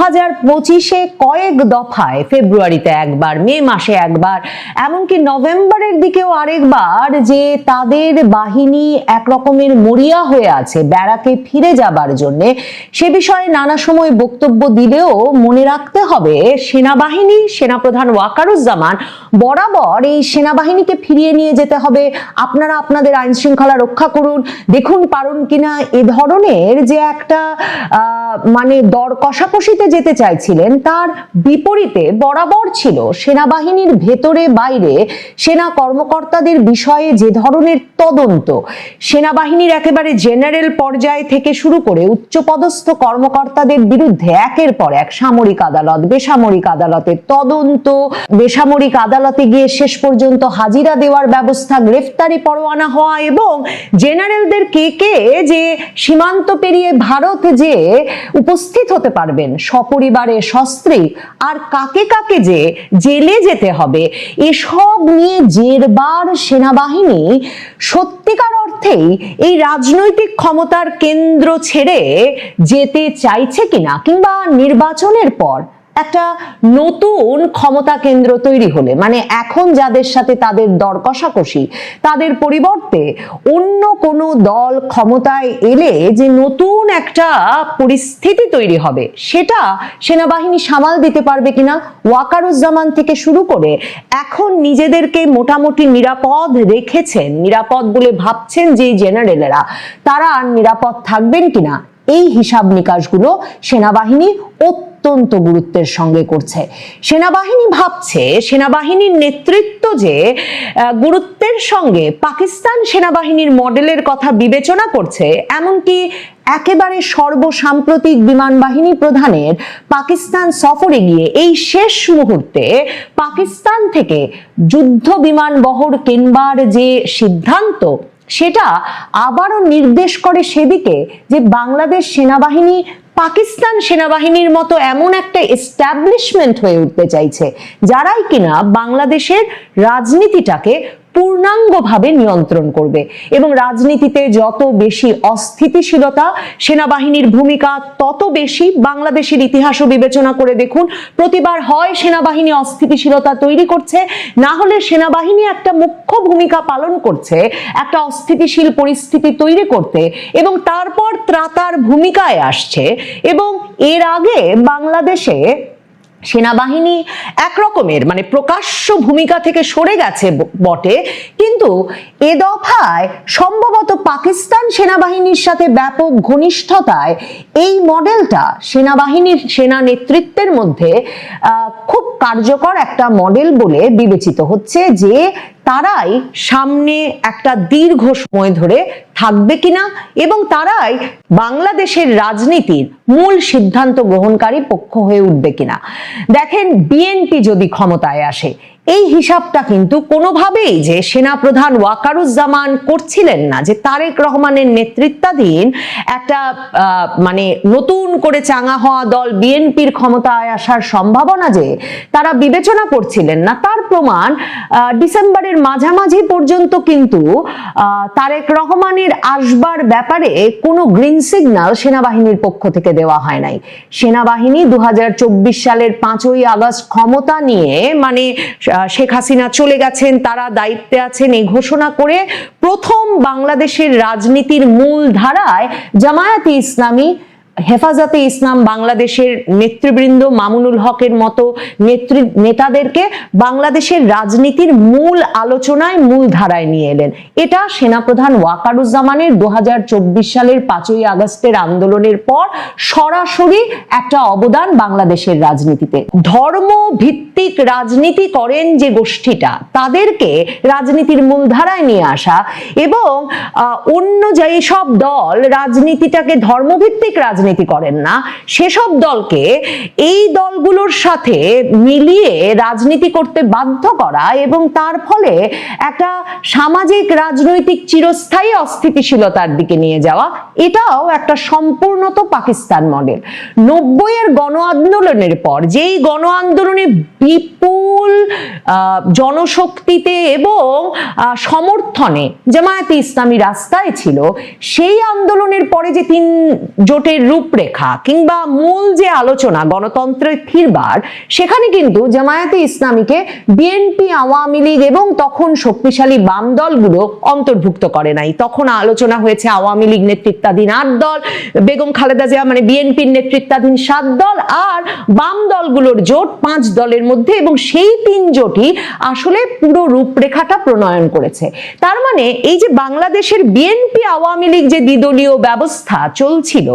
2025-এ কয়েক দফায়, ফেব্রুয়ারিতে একবার, মে মাসে একবার, এমনকি নভেম্বরের দিকেও আরেকবার, যে তাদের বাহিনী একরকমের মরিয়া হয়ে আছে ব্যারাকে ফিরে যাবার জন্য, সে বিষয়ে নানা সময় বক্তব্য দিলেও মনে রাখতে হবে সেনাবাহিনী, সেনাপ্রধান ওয়াকারুজ্জামান বরাবর এই সেনাবাহিনীকে ফিরিয়ে নিয়ে যেতে হবে, আপনারা আপনাদের আইন শৃঙ্খলা রক্ষা করুন, দেখুন পারুন কিনা, এ ধরনের যে একটা মানে দর কষাকষিতে যেতে চাইছিলেন, তার বিপরীতে বরাবর ছিল সেনাবাহিনীর ভেতরে বাইরে সেনা কর্মকর্তাদের বিষয়ে যে ধরনের তদন্ত, সেনাবাহিনীর একেবারে জেনারেল পর্যায় থেকে শুরু করে উচ্চপদস্থ কর্মকর্তাদের বিরুদ্ধে একের পর এক সামরিক আদালত, বেসামরিক আদালতের তদন্ত, বেসামরিক আদালতে গিয়ে শেষ পর্যন্ত হাজিরা দেওয়ার ব্যবস্থা, গ্রেফতারি পরোয়ানা হওয়া, এবং জেনারেলদের কে কে যে সীমান্ত পেরিয়ে ভারত যে উপস্থিত হতে পারবেন সপরিবারে সস্ত্রী, আর কাকে কাকে যে জেলে যেতে হবে, এসব নিয়ে জেরবার সেনাবাহিনী সত্যিকার অর্থেই এই রাজনৈতিক ক্ষমতার কেন্দ্র ছেড়ে যেতে চাইছে কিনা, কিংবা নির্বাচনের পর একটা নতুন ক্ষমতা কেন্দ্র তৈরি হলে, মানে এখন যাদের সাথে তাদের দর কষাকষি, তাদের পরিবর্তে অন্য কোনো দল ক্ষমতায় এলে যে নতুন একটা পরিস্থিতি তৈরি হবে, সেটা সেনাবাহিনী সামাল দিতে পারবে কিনা। ওয়াকারুজ্জামান থেকে শুরু করে এখন নিজেদেরকে মোটামুটি নিরাপদ রেখেছেন, নিরাপদ বলে ভাবছেন যে জেনারেলেরা, তারা আর নিরাপদ থাকবেন কিনা, এই হিসাব নিকাশগুলো সেনাবাহিনী অত্যন্ত গুরুত্বের সঙ্গে করছে। সেনাবাহিনী ভাবছে, সেনাবাহিনীর নেতৃত্ব যে গুরুত্বের সঙ্গে পাকিস্তান সেনাবাহিনীর মডেলের কথা বিবেচনা করছে, এমনকি একেবারে সর্বসাম্প্রতিক বিমান বাহিনী প্রধানের পাকিস্তান সফরে গিয়ে এই শেষ মুহূর্তে পাকিস্তান থেকে যুদ্ধ বিমান বহর কেনবার যে সিদ্ধান্ত, সেটা আবারও নির্দেশ করে সেদিকে যে বাংলাদেশ সেনাবাহিনী পাকিস্তান সেনাবাহিনীর মতো এমন একটা এস্টাবলিশমেন্ট হয়ে উঠতে চাইছে, যারাই কিনা বাংলাদেশের রাজনীতিটাকে পূর্ণাঙ্গভাবে নিয়ন্ত্রণ করবে। এবং রাজনীতিতে যত বেশি অস্থিতিশীলতা, সেনাবাহিনীর ভূমিকা তত বেশি। বাংলাদেশের ইতিহাসও বিবেচনা করে দেখুন, প্রতিবার হয় সেনাবাহিনী অস্থিতিশীলতা তৈরি করছে, না হলে সেনাবাহিনী একটা মুখ্য ভূমিকা পালন করছে একটা অস্থিতিশীল পরিস্থিতি তৈরি করতে, এবং তারপর ত্রাতার ভূমিকায় আসছে। এবং এর আগে বাংলাদেশে সেনাবাহিনী একরকমের মানে প্রকাশ্য ভূমিকা থেকে সরে গেছে বটে, কিন্তু এ দফায় সম্ভবত পাকিস্তান সেনাবাহিনীর সাথে ব্যাপক ঘনিষ্ঠতায় এই মডেলটা সেনাবাহিনীর সেনা নেতৃত্বের মধ্যে খুব কার্যকর একটা মডেল বলে বিবেচিত হচ্ছে, যে তারাই সামনে একটা দীর্ঘ সময় ধরে থাকবে কিনা, এবং তারাই বাংলাদেশের রাজনীতির মূল সিদ্ধান্ত গ্রহণকারী পক্ষ হয়ে উঠবে কিনা। দেখেন, বিএনপি যদি ক্ষমতায় আসে, এই হিসাবটা কিন্তু কোনোভাবেই যে সেনাপ্রধান ওয়াকারুজ্জামান করছিলেন না, যে তারেক রহমানের নেতৃত্বাধীন একটা মানে নতুন করে চাঙা হওয়া দল বিএনপির ক্ষমতায় আসার সম্ভাবনা যে তারা বিবেচনা করছিলেন না, তার প্রমাণ ডিসেম্বরের মাঝামাঝি পর্যন্ত কিন্তু তারেক রহমানের আসবার ব্যাপারে কোনো গ্রিন সিগন্যাল সেনাবাহিনীর পক্ষ থেকে দেওয়া হয় নাই। সেনাবাহিনী 2024 সালের 5ই আগস্ট ক্ষমতা নিয়ে, মানে শেখ হাসিনা চলে গেছেন, তারা দায়িত্বে আছেন, এই ঘোষণা করে প্রথম বাংলাদেশের রাজনীতির মূল ধারায় জামায়াতে ইসলামী, হেফাজতে ইসলাম বাংলাদেশের নেতৃবৃন্দ, মামুনুল হকের মতো নেতাদেরকে বাংলাদেশের রাজনীতির মূল আলোচনায়, মূল ধারায় নিয়ে এলেন। এটা সেনাপ্রধান ওয়াকারুজ্জামানের 2024 সালের 5ই আগস্টের আন্দোলনের পর সরাসরি একটা অবদান বাংলাদেশের রাজনীতিতে। ধর্ম ভিত্তিক রাজনীতি করেন যে গোষ্ঠীটা, তাদেরকে রাজনীতির মূল ধারায় নিয়ে আসা, এবং অন্য যেই সব দল রাজনীতিটাকে ধর্মভিত্তিক রাজনীতি করেন না, সেসব দলকে এই দলগুলোর সাথে মিলিয়ে রাজনীতি করতে বাধ্য করা, এবং তার ফলে একটা সামাজিক রাজনৈতিক চিরস্থায়ী অস্থিতিশীলতার দিকে নিয়ে যাওয়া, এটাও একটা সম্পূর্ণত পাকিস্তান মডেল। 90-এর গণ আন্দোলনের পর যেই গণ আন্দোলনে বিপুল জনশক্তিতে এবং সমর্থনে জামায়াতে ইসলামী রাস্তায় ছিল, সেই আন্দোলনের পরে যে 3 জোটের রূপরেখা কিংবা মূল যে আলোচনা গণতন্ত্রে ফিরবার, সেখানে কিন্তু জামায়াতে ইসলামীকে বিএনপি, আওয়ামী লীগ এবং তখন শক্তিশালী বাম দলগুলো অন্তর্ভুক্ত করে নাই। তখন আলোচনা হয়েছে আওয়ামী লীগ নেতৃত্বাধীন 8 দল, বেগম খালেদা জিয়া মানে বিএনপির নেতৃত্বাধীন 7 দল, আর বাম দলগুলোর জোট 5 দলের মধ্যে, এবং সেই 3 জোটই আসলে পুরো রূপরেখাটা প্রণয়ন করেছে। তার মানে এই যে বাংলাদেশের বিএনপি আওয়ামী লীগ যে দ্বিদলীয় ব্যবস্থা চলছিল,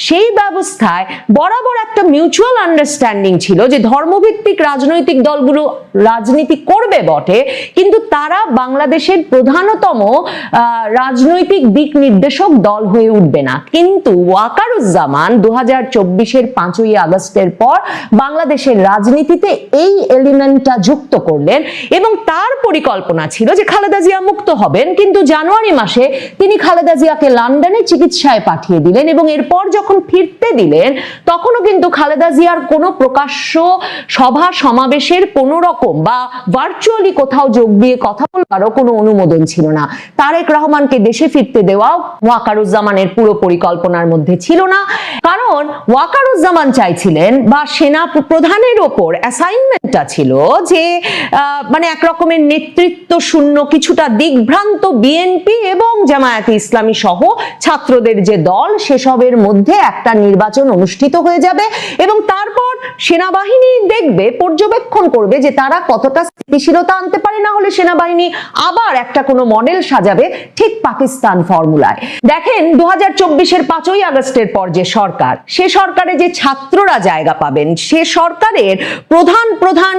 সেই ব্যবস্থায় বরাবর একটা মিউচুয়াল আন্ডারস্ট্যান্ডিং ছিল যে ধর্মভিত্তিক রাজনৈতিক দলগুলো রাজনীতি করবে বটে, কিন্তু তারা বাংলাদেশের প্রধানতম রাজনৈতিক দিক নির্দেশক দল হয়ে উঠবে না। কিন্তু ওয়াকারুজ্জামান 2024-এর 5ই আগস্টের পর বাংলাদেশের রাজনীতিতে এই এলিমেন্টটা যুক্ত করলেন, এবং তার পরিকল্পনা ছিল যে খালেদা জিয়া মুক্ত হবেন, কিন্তু জানুয়ারি মাসে তিনি খালেদা জিয়াকে লন্ডনে চিকিৎসায় পাঠিয়ে দিলেন, এবং এরপর যখন ফিরতে দিলেন তখনও কিন্তু খালেদা জিয়ার কোনো প্রকাশ্য সভা সমাবেশের কোনো রকম বা ভার্চুয়ালি কোথাও যোগ দিয়ে কথা বলবারও কোনো অনুমোদন ছিল না। তারেক রহমানকে দেশে ফিরতে দেওয়াও ওয়াকারুজ্জামানের পুরো পরিকল্পনার মধ্যে ছিল না, কারণ ওয়াকারুজ্জামান চাইছিলেন, বা সেনা প্রধানের ওপর অ্যাসাইনমেন্টটা ছিল যে মানে এক রকমের নেতৃত্ব শূন্য, কিছুটা দিকভ্রান্ত বিএনপি এবং জামায়াতে ইসলামী সহ ছাত্রদের যে দল, সেসবের মধ্যে একটা নির্বাচন অনুষ্ঠিত হয়ে যাবে, এবং তারপর সেনাবাহিনী দেখবে, পর্যবেক্ষণ করবে যে তারা কতটা স্থিতিশীলতা আনতে পারে, না হলে সেনাবাহিনী আবার একটা কোনো মডেল সাজাবে ঠিক পাকিস্তান ফর্মুলায়। দেখেন 2024-এর 5ই আগস্টের পর যে সরকার, সে সরকারে যে ছাত্ররা জায়গা পাবেন, সে সরকারের প্রধান প্রধান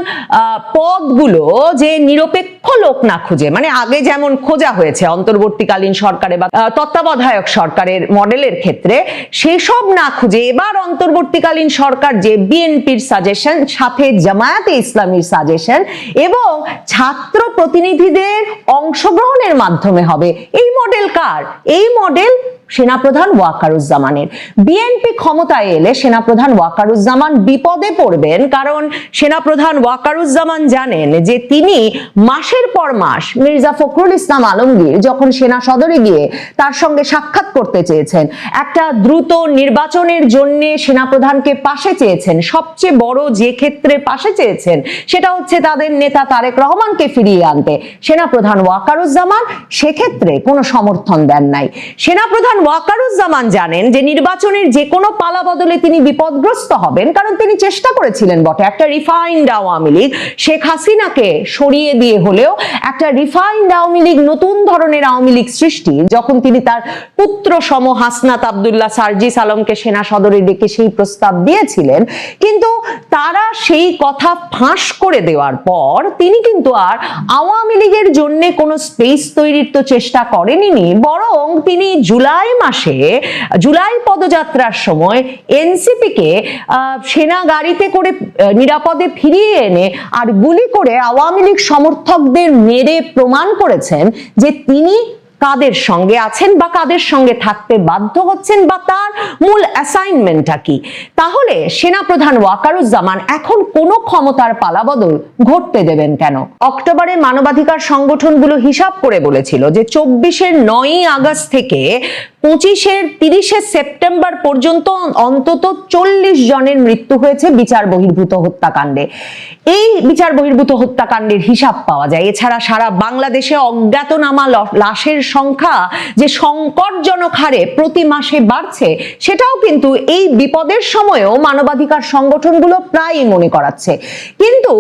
পদগুলো যে নিরপেক্ষ লোক না খুঁজে, মানে আগে যেমন খোঁজা হয়েছে অন্তর্বর্তীকালীন সরকারে বা তত্ত্বাবধায়ক সরকারের মডেলের ক্ষেত্রে, সেসব না খুঁজে এবার অন্তর্বর্তীকালীন সরকার যে বিএনপির সাজেশন, সাথে জামায়াতে ইসলামীর সাজেশন এবং ছাত্র প্রতিনিধিদের অংশগ্রহণের মাধ্যমে হবে। এই মডেল কার? এই মডেল সেনাপ্রধান ওয়াকারুজ্জামানের। বিএনপি ক্ষমতায় এলে সেনাপ্রধান ওয়াকারুজ্জামান বিপদে পড়বেন, কারণ সেনাপ্রধান ওয়াকারুজ্জামান জানেন যে তিনি মাসের পর মাস মির্জা ফখরুল ইসলাম আলমগীর যখন সেনা সদরে গিয়ে তার সঙ্গে সাক্ষাৎ করতে চেয়েছেন, একটা দ্রুত নির্বাচনের জন্য সেনাপ্রধানকে পাশে চেয়েছেন, সবচেয়ে বড় যে ক্ষেত্রে পাশে চেয়েছেন সেটা হচ্ছে তাদের নেতা তারেক রহমানকে ফিরিয়ে আনতে, সেনাপ্রধান ওয়াকারুজ্জামান সেক্ষেত্রে কোনো সমর্থন দেন নাই। সেনাপ্রধান ওয়াকারুজ্জামান জানেন যে নির্বাচনের যে কোনো পালা বদলে তিনি বিপদগ্রস্ত হবেন, কারণ তিনি চেষ্টা করেছিলেন বটে একটা রিফাইন্ড আওয়ামী লীগ, শেখ হাসিনাকে সরিয়ে দিয়ে হলেও একটা রিফাইন্ড আওয়ামী লীগ, নতুন ধরনের আওয়ামী লীগ সৃষ্টি, যখন তিনি তার পুত্র সম হাসনাত আব্দুল্লাহ সার্জিস আলমকে সেনা সদরে ডেকে সেই প্রস্তাব দিয়েছিলেন। কিন্তু তারা সেই কথা ফাঁস করে দেওয়ার পর তিনি কিন্তু আর আওয়ামী লীগের জন্য কোনো স্পেস তৈরির তো চেষ্টা করেননি, বরং তিনি জুলাই পদযাত্রার সময় এনসিপি কে সেনা গাড়িতে করে নিরাপদে ফিরিয়ে এনে আর গুলি করে আওয়ামী লীগ সমর্থকদের মেরে প্রমাণ করেছেন যে তিনি কাদের সঙ্গে আছেন বা কাদের সঙ্গে থাকতে বাধ্য হচ্ছেন, বা তার মূল অ্যাসাইনমেন্টটা কি। তাহলে সেনাপ্রধান ওয়াকারুজ্জামান এখন কোনো ক্ষমতার পালাবদল ঘটতে দেবেন কেন? অক্টোবরে মানবাধিকার সংগঠনগুলো হিসাব করে বলেছিল যে 24-এর 9ই আগস্ট থেকে 25-এর 30শে সেপ্টেম্বর পর্যন্ত অন্তত 40 জনের মৃত্যু হয়েছে বিচার বহির্ভূত হত্যাকাণ্ডে। এই বিচার বহির্ভূত হত্যাকাণ্ডের হিসাব পাওয়া যায়। এছাড়া সারা বাংলাদেশে অজ্ঞাতনামা লাশের সংখ্যা যে সংকটজনক হারে প্রতি মাসে বাড়ছে, সেটাও কিন্তু এই বিপদের সময়ও মানবাধিকার সংগঠনগুলো প্রায়ই মনে করাচ্ছে। কিন্তু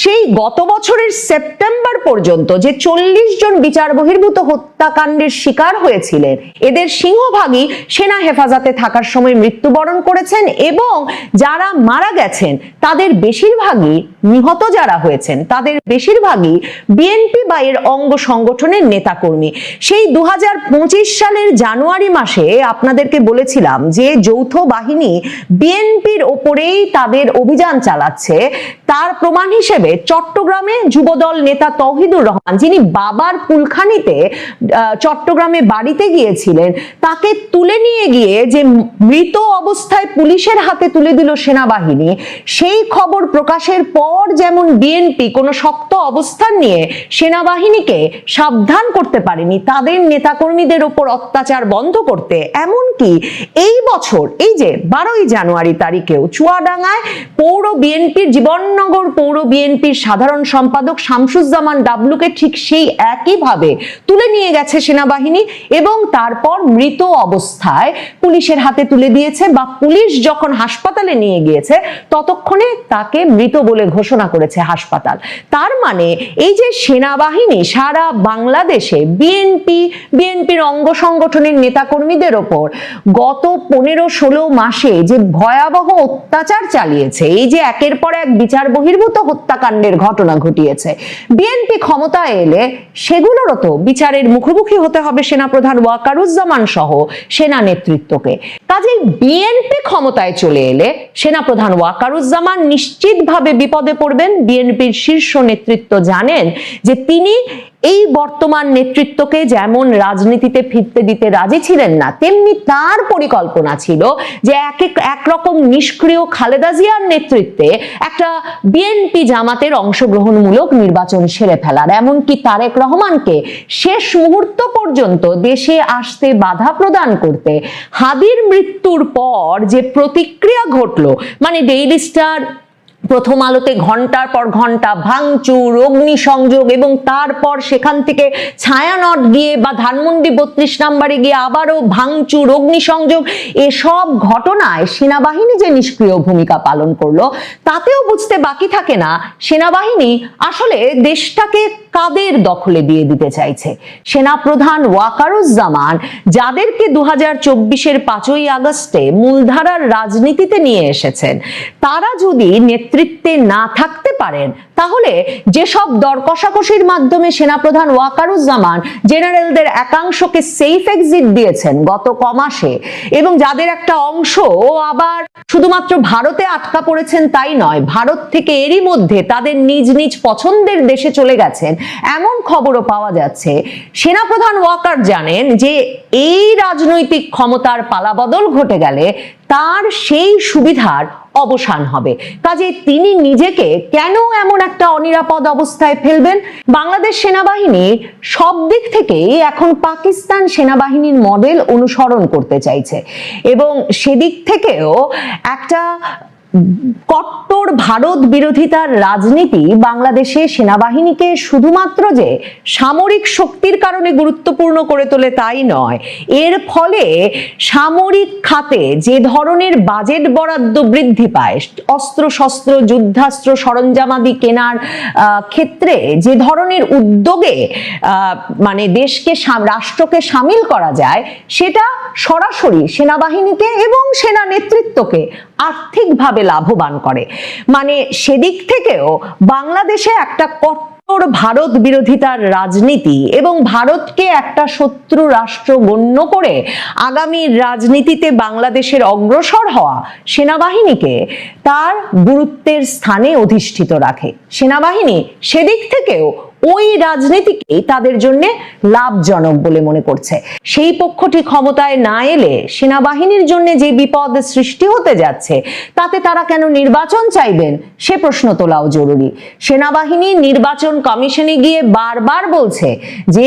সেই গত বছরের সেপ্টেম্বর পর্যন্ত যে 40 জন বিচার বহির্ভূত হত্যাকাণ্ডের শিকার হয়েছিলেন, এদের সিংহভাগই সেনা হেফাজতে থাকার সময় মৃত্যুবরণ করেছেন, এবং যারা মারা গেছেন তাদের বেশিরভাগই, নিহত যারা হয়েছেন তাদের বেশিরভাগই বিএনপি বা এর অঙ্গ সংগঠনের নেতাকর্মী। সেই 2025 সালের জানুয়ারি মাসে আপনাদেরকে বলেছিলাম যে যৌথ বাহিনী বিএনপির ওপরেই তাদের অভিযান চালাচ্ছে। তার প্রমাণ হিসেবে চট্টগ্রামে যুবদল নেতা তৌহিদুর রহমান, যিনি বাবার কুলখানিতে চট্টগ্রামে বাড়িতে গিয়েছিলেন, তাকে তুলে নিয়ে গিয়ে যে মৃত অবস্থায় পুলিশের হাতে তুলে দিল সেনাবাহিনী, সেই খবর প্রকাশের পর যেমন বিএনপি কোনো শক্ত অবস্থান নিয়ে সেনাবাহিনীকে সাবধান করতে পারেনি তাদের নেতাকর্মীদের উপর অত্যাচার বন্ধ করতে, এমনকি এই বছর এই যে 12ই জানুয়ারি তারিখেও চুয়াডাঙ্গায় পৌর বিএনপির জীবননগর পৌর বিএনপির সাধারণ সম্পাদক শামসুজ্জামান ডাবলুকে ঠিক সেই একইভাবে তুলে নিয়ে গেছে সেনাবাহিনী এবং তারপর মৃত অবস্থায় পুলিশের হাতে তুলে দিয়েছে, বা পুলিশ যখন হাসপাতালে নিয়ে গিয়েছে ততক্ষণে তাকে মৃত বলে ঘোষণা করেছে হাসপাতাল। তার মানে এই যে সেনাবাহিনী সারা বাংলাদেশে বিএনপির অঙ্গ সংগঠনের নেতাকর্মীদের ওপর গত 15-16 মাসে যে ভয়াবহ অত্যাচার চালিয়েছে, এই যে একের পর এক বিচার বহির্ভূত হত্যাকাণ্ডের ঘটনা ঘটিয়েছে, বিএনপি ক্ষমতায় এলে সেগুলোরও তো বিচারের মুখোমুখি হতে হবে সেনাপ্রধান ওয়াকারুজ্জামান সহ সেনা নেতৃত্বকে। কাজেই বিএনপি ক্ষমতায় চলে এলে সেনাপ্রধান ওয়াকারুজ্জামান নিশ্চিতভাবে বিপদে পড়বেন। বিএনপির শীর্ষ নেতৃত্ব জানেন যে তিনি এই বর্তমান নেতৃত্বকে যেমন রাজনীতিতে ফিরতে দিতে রাজি ছিলেন না, তেমনি তার পরিকল্পনা ছিল যে একরকম নিষ্ক্রিয় খালেদা জিয়ার নেতৃত্বে একটা বিএনপি জামাতের অংশগ্রহণমূলক নির্বাচন সেরে ফেলার, এমনকি তারেক রহমানকে শেষ মুহূর্ত পর্যন্ত দেশে আসতে বাধা প্রদান করতে। হাদির মৃত্যুর পর যে প্রতিক্রিয়া ঘটলো, মানে ডেইলি স্টার প্রথম আলোতে ঘন্টার পর ঘন্টা ভাঙচুর, অগ্নিসংযোগ এবং তারপর সেখান থেকে ছায়ানট গিয়ে বা ধানমন্ডি 32 নম্বরে গিয়ে আবারও ভাঙচুর, অগ্নিসংযোগ, এসব ঘটনায় সেনাবাহিনী যে নিষ্ক্রিয় ভূমিকা পালন করলো তাতেও বুঝতে বাকি থাকে না সেনাবাহিনী আসলে দেশটাকে কাদের দখলে দিয়ে দিতে চাইছে। সেনাপ্রধান ওয়াকারুজ্জামান যাদেরকে 2024-এর 5ই আগস্টে মূলধারার রাজনীতিতে নিয়ে এসেছেন, তারা যদি নেতৃত্বে না থাকতে পারেন তাহলে যেসব দর কষাকষির মাধ্যমে সেনাপ্রধান ওয়াকারুজ্জামান জেনারেলদের একাংশকে সেফ এক্সিট দিয়েছেন গত কমাসে, এবং যাদের একটা অংশ আবার শুধুমাত্র ভারতে আটকা পড়েছেন তাই নয়, ভারত থেকে এরই মধ্যে তাদের নিজ নিজ পছন্দের দেশে চলে গেছেন, এমন খবরও পাওয়া যাচ্ছে। সেনাপ্রধান ওয়াকার জানেন যে এই রাজনৈতিক ক্ষমতার পালাবদল ঘটে গেলে তার সেই সুবিধার অবসান হবে। কাজে তিনি নিজেকে কেন এমন একটা অনিরাপদ অবস্থায় ফেলবেন? বাংলাদেশ সেনাবাহিনী সব দিক থেকেই এখন পাকিস্তান সেনাবাহিনীর মডেল অনুসরণ করতে চাইছে এবং সেদিক থেকেও একটা কট্টর ভারত বিরোধিতার রাজনীতি বাংলাদেশে সেনাবাহিনীকে শুধুমাত্র যে সামরিক শক্তির কারণে গুরুত্বপূর্ণ করে তোলে তাই নয়, এর ফলে সামরিক খাতে যে ধরনের বাজেট বরাদ্দ বৃদ্ধি পায়, অস্ত্র শস্ত্র যুদ্ধাস্ত্র সরঞ্জামাদি কেনার ক্ষেত্রে যে ধরনের উদ্যোগে মানে দেশকে রাষ্ট্রকে সামিল করা যায়, সেটা সরাসরি সেনাবাহিনীকে এবং সেনা নেতৃত্বকে আর্থিকভাবে লাভবান করে। মানে সেদিক থেকেও বাংলাদেশে একটা কট্টর ভারত বিরোধিতার রাজনীতি এবং ভারতকে একটা শত্রু রাষ্ট্র গণ্য করে আগামী রাজনীতিতে বাংলাদেশের অগ্রসর হওয়া সেনাবাহিনীকে তার গুরুত্বের স্থানে অধিষ্ঠিত রাখে। সেনাবাহিনী সেদিক থেকেও ওই রাজনীতিকেই তাদের জন্য লাভজনক বলে মনে করছে। সেই পক্ষটি ক্ষমতায় না এলে সেনাবাহিনীর জন্য যে বিপদ সৃষ্টি হতে যাচ্ছে তাতে তারা কেন নির্বাচন চাইবেন সে প্রশ্ন তোলাও জরুরি। সেনাবাহিনী নির্বাচন কমিশনে গিয়ে বারবার বলছে যে